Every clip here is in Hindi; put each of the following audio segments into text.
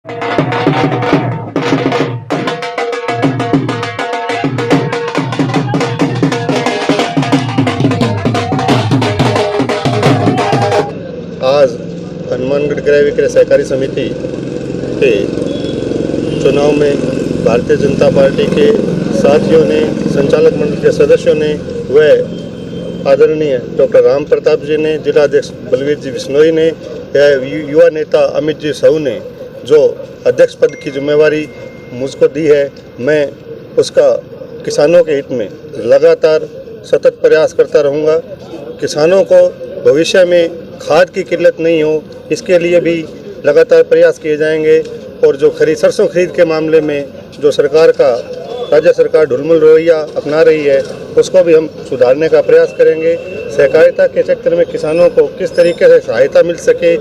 आज हनुमानगढ़ क्रय विक्रय सहकारी समिति के चुनाव में भारतीय जनता पार्टी के साथियों ने, संचालक मंडल के सदस्यों ने व आदरणीय डॉक्टर राम प्रताप जी ने, जिलाध्यक्ष बलवीर जी बिश्नोई ने, युवा नेता अमित जी साहू ने जो अध्यक्ष पद की जिम्मेवारी मुझको दी है, मैं उसका किसानों के हित में लगातार सतत प्रयास करता रहूँगा। किसानों को भविष्य में खाद की किल्लत नहीं हो, इसके लिए भी लगातार प्रयास किए जाएंगे। और जो सरसों खरीद के मामले में जो सरकार का राज्य सरकार ढुलमुल रवैया अपना रही है, उसको भी हम सुधारने का प्रयास करेंगे। सहकारिता के क्षेत्र में किसानों को किस तरीके से सहायता मिल सके,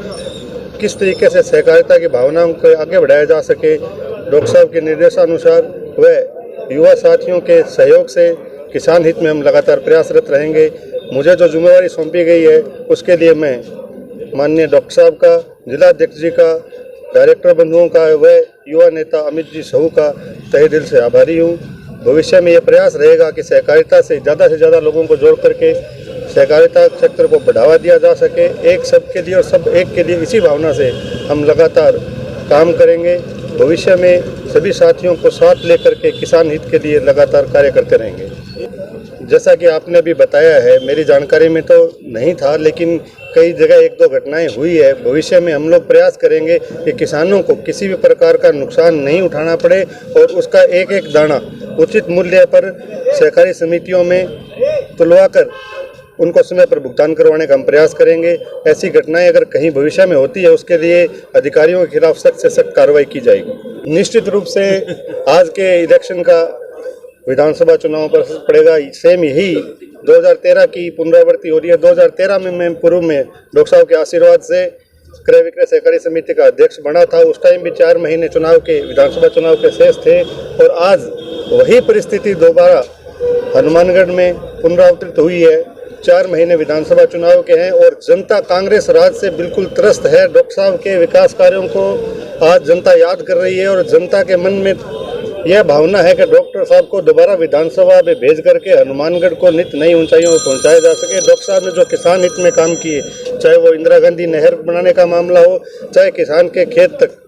किस तरीके से सहकारिता की भावनाओं को आगे बढ़ाया जा सके, डॉक्टर साहब के निर्देशानुसार व युवा साथियों के सहयोग से किसान हित में हम लगातार प्रयासरत रहेंगे। मुझे जो जिम्मेवारी सौंपी गई है, उसके लिए मैं माननीय डॉक्टर साहब का, जिलाध्यक्ष जी का, डायरेक्टर बंधुओं का व युवा नेता अमित जी साहू का तहे दिल से आभारी हूँ। भविष्य में यह प्रयास रहेगा कि सहकारिता से ज़्यादा लोगों को जोड़ करके सहकारिता क्षेत्र को बढ़ावा दिया जा सके। एक सबके लिए और सब एक के लिए, इसी भावना से हम लगातार काम करेंगे। भविष्य में सभी साथियों को साथ लेकर के किसान हित के लिए लगातार कार्य करते रहेंगे। जैसा कि आपने अभी बताया है, मेरी जानकारी में तो नहीं था, लेकिन कई जगह एक दो घटनाएं हुई है। भविष्य में हम लोग प्रयास करेंगे कि किसानों को किसी भी प्रकार का नुकसान नहीं उठाना पड़े और उसका एक एक दाना उचित मूल्य पर सहकारी समितियों में तुलवा कर उनको समय पर भुगतान करवाने का हम प्रयास करेंगे। ऐसी घटनाएं अगर कहीं भविष्य में होती है, उसके लिए अधिकारियों के खिलाफ सख्त से सख्त कार्रवाई की जाएगी। निश्चित रूप से आज के इलेक्शन का विधानसभा चुनाव पर असर पड़ेगा। सेम यही 2013 की पुनरावृत्ति हो रही है। 2013 में मैं पूर्व में डॉक्टर साहब के आशीर्वाद से क्रय विक्रय सहकारी समिति का अध्यक्ष बना था। उस टाइम भी 4 महीने विधानसभा चुनाव के शेष थे और आज वही परिस्थिति दोबारा हनुमानगढ़ में पुनरावृत्त हुई है। 4 महीने विधानसभा चुनाव के हैं और जनता कांग्रेस राज से बिल्कुल त्रस्त है। डॉक्टर साहब के विकास कार्यों को आज जनता याद कर रही है और जनता के मन में यह भावना है कि डॉक्टर साहब को दोबारा विधानसभा में भेज करके हनुमानगढ़ को नित नई ऊंचाइयों पर पहुंचाया जा सके। डॉक्टर साहब ने जो किसान हित में काम किए, चाहे वो इंदिरा गांधी नहर बनाने का मामला हो, चाहे किसान के खेत तक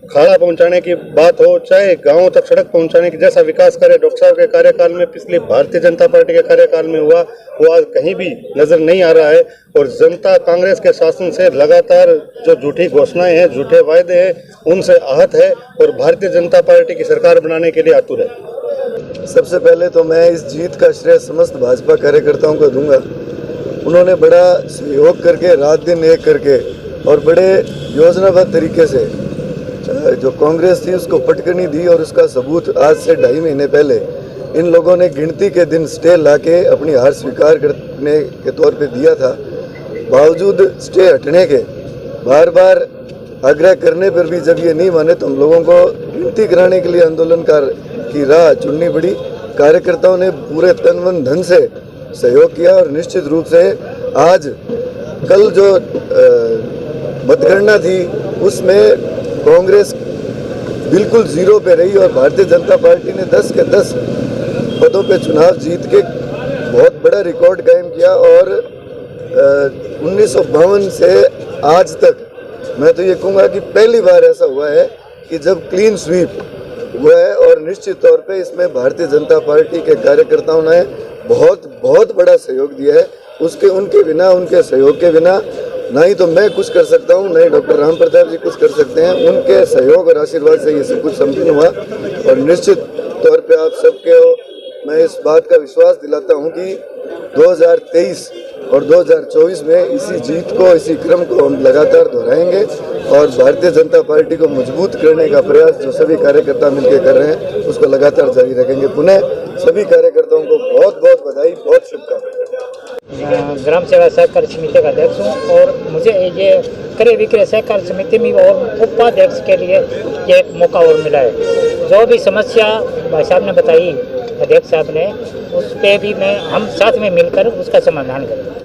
खाड़ा पहुंचाने की बात हो, चाहे गांवों तक सड़क पहुंचाने की, जैसा विकास कार्य डॉक्टर साहब के कार्यकाल में, पिछले भारतीय जनता पार्टी के कार्यकाल में हुआ, वो आज कहीं भी नजर नहीं आ रहा है। और जनता कांग्रेस के शासन से लगातार जो झूठी घोषणाएं हैं, झूठे वायदे हैं, उनसे आहत है और भारतीय जनता पार्टी की सरकार बनाने के लिए आतुर है। सबसे पहले तो मैं इस जीत का श्रेय समस्त भाजपा कार्यकर्ताओं को दूंगा। उन्होंने बड़ा सहयोग करके, रात दिन एक करके और बड़े योजनाबद्ध तरीके से जो कांग्रेस थी उसको पटकनी दी और उसका सबूत आज से 2.5 महीने पहले इन लोगों ने गिनती के दिन स्टे लाके अपनी हार स्वीकार करने के तौर पे दिया था। बावजूद स्टे हटने के बार बार आग्रह करने पर भी जब ये नहीं माने तो हम लोगों को गिनती कराने के लिए आंदोलनकार की राह चुननी पड़ी। कार्यकर्ताओं ने पूरे तन मन धन से सहयोग किया और निश्चित रूप से आज कल जो मतगणना थी उसमें कांग्रेस बिल्कुल जीरो पे रही और भारतीय जनता पार्टी ने 10 के 10 पदों पे चुनाव जीत के बहुत बड़ा रिकॉर्ड कायम किया। और 1952 से आज तक मैं तो ये कहूँगा कि पहली बार ऐसा हुआ है कि जब क्लीन स्वीप हुआ है और निश्चित तौर पे इसमें भारतीय जनता पार्टी के कार्यकर्ताओं ने बहुत बड़ा सहयोग दिया है। उनके बिना, उनके सहयोग के बिना ना ही तो मैं कुछ कर सकता हूँ, ना ही डॉक्टर राम प्रताप जी कुछ कर सकते हैं। उनके सहयोग और आशीर्वाद से ये सब कुछ संपन्न हुआ और निश्चित तौर पे आप सबके मैं इस बात का विश्वास दिलाता हूँ कि 2023 और 2024 में इसी जीत को, इसी क्रम को हम लगातार दोहराएंगे और भारतीय जनता पार्टी को मजबूत करने का प्रयास जो सभी कार्यकर्ता मिलकर कर रहे हैं उसको लगातार जारी रखेंगे। पुनः सभी कार्यकर्ताओं को बहुत बधाई, बहुत शुभकामनाएं। ग्राम सेवा सहकारी समिति का अध्यक्ष हूँ और मुझे ये क्रय विक्रय सहकारी समिति में और उपाध्यक्ष के लिए ये एक मौका और मिला है। जो भी समस्या भाई साहब ने बताई, अध्यक्ष साहब ने, उस पर भी हम साथ में मिलकर उसका समाधान करें।